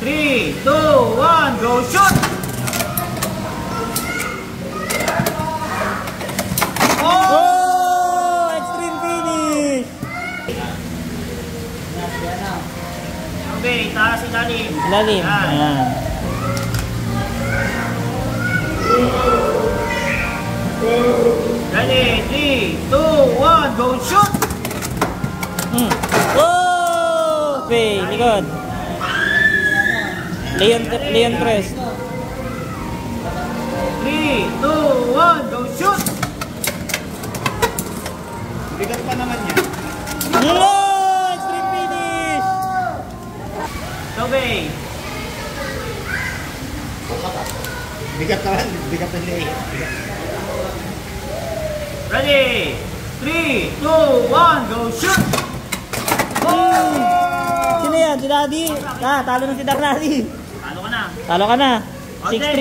3, 2, 1, go shoot! Oh! Extreme finish! Okay, taas ilalim. Ilalim. Ayan. Ready, 3, 2, 1, go shoot! Oh! Okay, likod. Leon Crest. 3, 2, 1, go shoot! Bigat pa naman yan. Oh! Extreme finish! Tobey. Bigat naman, bigat na liit. Ready, 3, 2, 1, go shoot! Sino yan? Si Daddy? Talo na si Daddy. Talo ka na. Talo ka na. Okay.